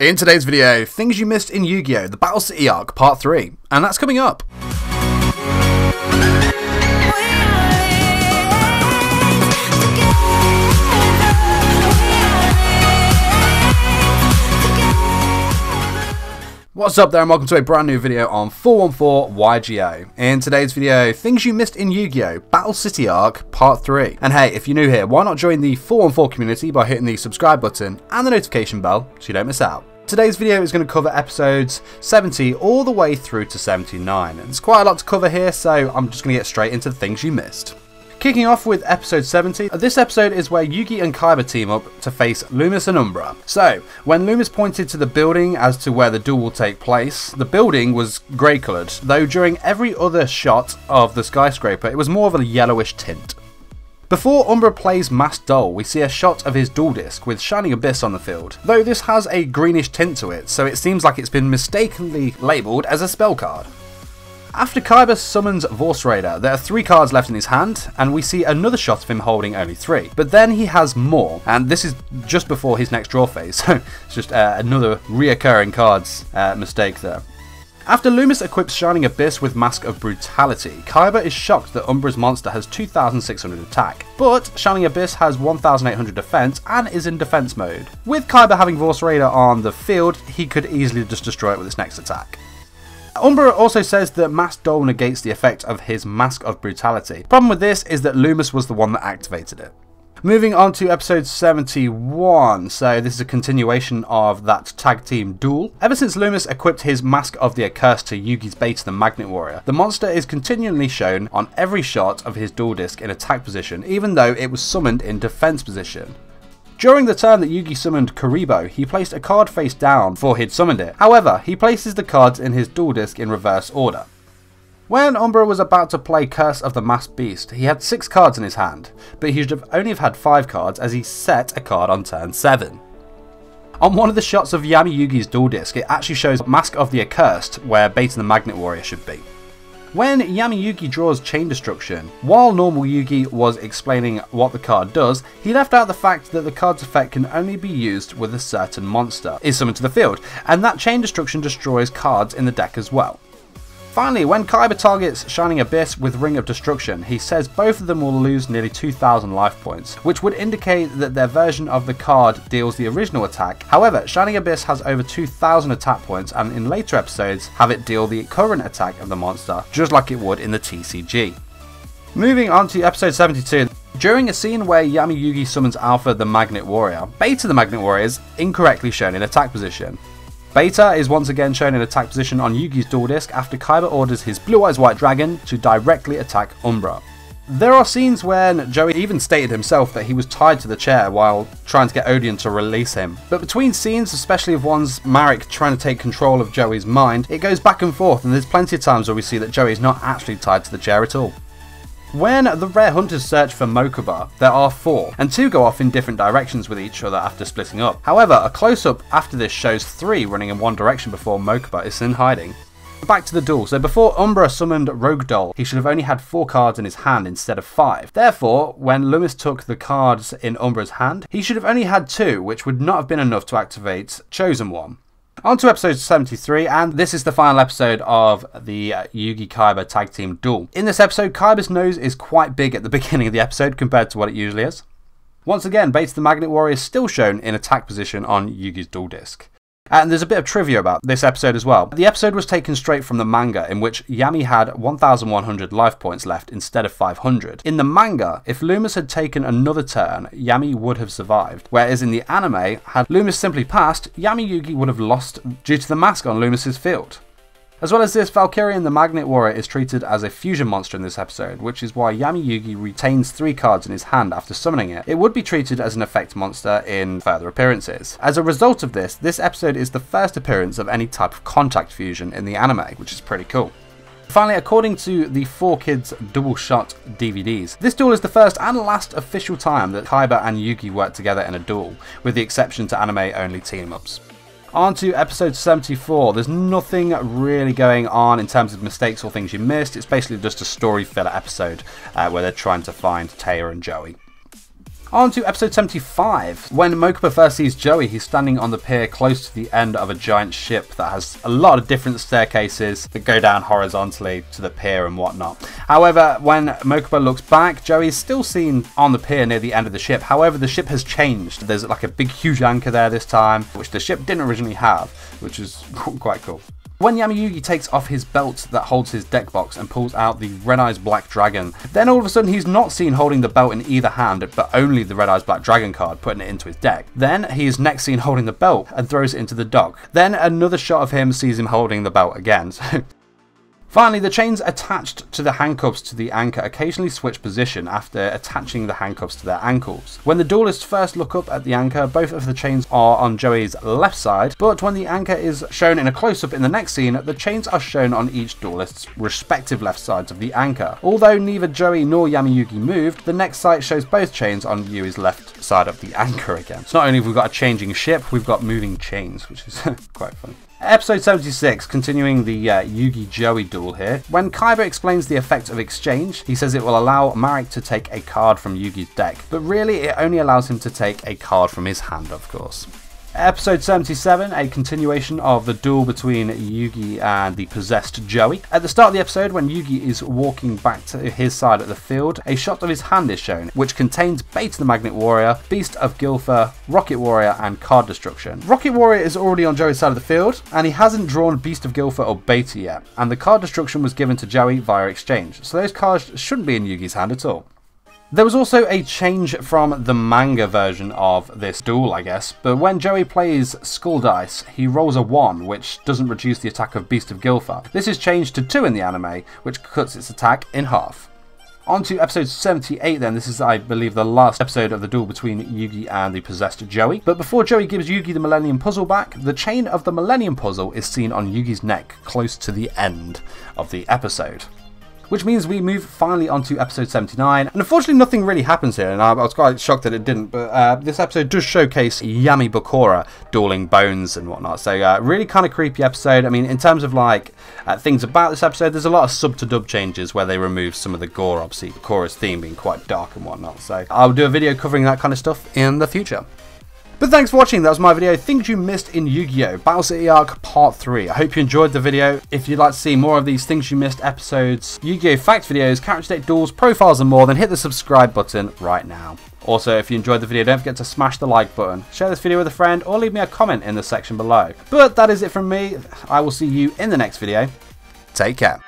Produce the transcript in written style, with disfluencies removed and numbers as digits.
In today's video, things you missed in Yu-Gi-Oh! The Battle City Arc Part 3, and that's coming up. What's up there, and welcome to a brand new video on 414 YGO. In today's video, things you missed in Yu-Gi-Oh! Battle City Arc Part 3. And hey, if you're new here, why not join the 414 community by hitting the subscribe button and the notification bell so you don't miss out. Today's video is going to cover episodes 70 all the way through to 79. And there's quite a lot to cover here, so I'm just going to get straight into the things you missed. Kicking off with episode 70, this episode is where Yugi and Kaiba team up to face Loomis and Umbra. So, when Loomis pointed to the building as to where the duel will take place, the building was grey coloured, though during every other shot of the skyscraper it was more of a yellowish tint. Before Umbra plays Masked Doll, we see a shot of his duel disc with Shining Abyss on the field, though this has a greenish tint to it, so it seems like it's been mistakenly labelled as a spell card. After Kaiba summons Vorse Raider, there are 3 cards left in his hand, and we see another shot of him holding only 3. But then he has more, and this is just before his next draw phase, so it's just another reoccurring cards mistake there. After Loomis equips Shining Abyss with Mask of Brutality, Kaiba is shocked that Umbra's monster has 2,600 attack, but Shining Abyss has 1,800 defense and is in defense mode. With Kaiba having Vorse Raider on the field, he could easily just destroy it with its next attack. Umbra also says that Masked Doll negates the effect of his Mask of Brutality. Problem with this is that Loomis was the one that activated it. Moving on to episode 71, so this is a continuation of that tag team duel. Ever since Loomis equipped his Mask of the Accursed to Yugi's Beta the Magnet Warrior, the monster is continually shown on every shot of his duel disc in attack position, even though it was summoned in defense position. During the turn that Yugi summoned Kuribo, he placed a card face down before he'd summoned it. However, he places the cards in his duel disc in reverse order. When Umbra was about to play Curse of the Masked Beast, he had 6 cards in his hand, but he should have only have had 5 cards as he set a card on turn 7. On one of the shots of Yami Yugi's duel disc, it actually shows Mask of the Accursed where Beta the Magnet Warrior should be. When Yami Yugi draws Chain Destruction, while normal Yugi was explaining what the card does, he left out the fact that the card's effect can only be used with a certain monster is summoned to the field, and that Chain Destruction destroys cards in the deck as well. Finally, when Kaiba targets Shining Abyss with Ring of Destruction, he says both of them will lose nearly 2,000 life points, which would indicate that their version of the card deals the original attack. However, Shining Abyss has over 2,000 attack points, and in later episodes have it deal the current attack of the monster, just like it would in the TCG. Moving on to episode 72. During a scene where Yami Yugi summons Alpha the Magnet Warrior, Beta the Magnet Warrior is incorrectly shown in attack position. Beta is once again shown in attack position on Yugi's duel disc after Kaiba orders his Blue Eyes White Dragon to directly attack Umbra. There are scenes when Joey even stated himself that he was tied to the chair while trying to get Odeon to release him. But between scenes, especially of one's Marek trying to take control of Joey's mind, it goes back and forth, and there's plenty of times where we see that Joey is not actually tied to the chair at all. When the rare hunters search for Mokuba, there are 4, and 2 go off in different directions with each other after splitting up. However, a close-up after this shows 3 running in one direction before Mokuba is in hiding. Back to the duel. So before Umbra summoned Rogue Doll, he should have only had 4 cards in his hand instead of 5. Therefore, when Loomis took the cards in Umbra's hand, he should have only had 2, which would not have been enough to activate Chosen One. On to episode 73, and this is the final episode of the Yugi Kaiba tag team duel. In this episode, Kaiba's nose is quite big at the beginning of the episode compared to what it usually is. Once again, Beta the Magnet Warrior is still shown in attack position on Yugi's duel disc. And there's a bit of trivia about this episode as well. The episode was taken straight from the manga, in which Yami had 1,100 life points left instead of 500. In the manga, if Loomis had taken another turn, Yami would have survived. Whereas in the anime, had Loomis simply passed, Yami Yugi would have lost due to the mask on Loomis's field. As well as this, Valkyrian the Magnet Warrior is treated as a fusion monster in this episode, which is why Yami Yugi retains 3 cards in his hand after summoning it. It would be treated as an effect monster in further appearances. As a result of this, this episode is the first appearance of any type of contact fusion in the anime, which is pretty cool. Finally, according to the 4Kids Double Shot DVDs, this duel is the first and last official time that Kaiba and Yugi work together in a duel, with the exception to anime-only team-ups. On to episode 74. There's nothing really going on in terms of mistakes or things you missed. It's basically just a story filler episode where they're trying to find Taya and Joey. On to episode 75. When Mokuba first sees Joey, he's standing on the pier close to the end of a giant ship that has a lot of different staircases that go down horizontally to the pier and whatnot. However, when Mokuba looks back, Joey is still seen on the pier near the end of the ship. However, the ship has changed. There's like a big huge anchor there this time, which the ship didn't originally have, which is quite cool. When Yamayugi takes off his belt that holds his deck box and pulls out the Red Eyes Black Dragon, then all of a sudden he's not seen holding the belt in either hand, but only the Red Eyes Black Dragon card, putting it into his deck. Then he is next seen holding the belt and throws it into the dock. Then another shot of him sees him holding the belt again. Finally, the chains attached to the handcuffs to the anchor occasionally switch position after attaching the handcuffs to their ankles. When the duelists first look up at the anchor, both of the chains are on Joey's left side, but when the anchor is shown in a close-up in the next scene, the chains are shown on each duelist's respective left sides of the anchor. Although neither Joey nor Yamayugi moved, the next sight shows both chains on Yui's left side of the anchor again. So not only have we got a changing ship, we've got moving chains, which is quite funny. Episode 76, continuing the Yugi-Joey duel here. When Kaiba explains the effect of exchange, he says it will allow Marek to take a card from Yugi's deck, but really it only allows him to take a card from his hand, of course. Episode 77, a continuation of the duel between Yugi and the possessed Joey. At the start of the episode, when Yugi is walking back to his side of the field, a shot of his hand is shown, which contains Beta the Magnet Warrior, Beast of Gilfer, Rocket Warrior, and Card Destruction. Rocket Warrior is already on Joey's side of the field, and he hasn't drawn Beast of Gilfer or Beta yet, and the Card Destruction was given to Joey via exchange, so those cards shouldn't be in Yugi's hand at all. There was also a change from the manga version of this duel, I guess, but when Joey plays Skull Dice, he rolls a 1, which doesn't reduce the attack of Beast of Gilfer. This is changed to 2 in the anime, which cuts its attack in half. On to episode 78 then. This is, I believe, the last episode of the duel between Yugi and the possessed Joey. But before Joey gives Yugi the Millennium Puzzle back, the chain of the Millennium Puzzle is seen on Yugi's neck, close to the end of the episode. Which means we move finally onto episode 79, and unfortunately nothing really happens here, and I was quite shocked that it didn't, but this episode does showcase Yami Bakura dueling bones and whatnot, so really kind of creepy episode. I mean, in terms of like things about this episode, there's a lot of sub to dub changes where they remove some of the gore, obviously Bakura's theme being quite dark and whatnot, so I'll do a video covering that kind of stuff in the future. But thanks for watching. That was my video, Things You Missed in Yu-Gi-Oh! Battle City Arc Part 3. I hope you enjoyed the video. If you'd like to see more of these Things You Missed episodes, Yu-Gi-Oh! Fact videos, character deck duels, profiles and more, then hit the subscribe button right now. Also, if you enjoyed the video, don't forget to smash the like button, share this video with a friend, or leave me a comment in the section below. But that is it from me. I will see you in the next video. Take care.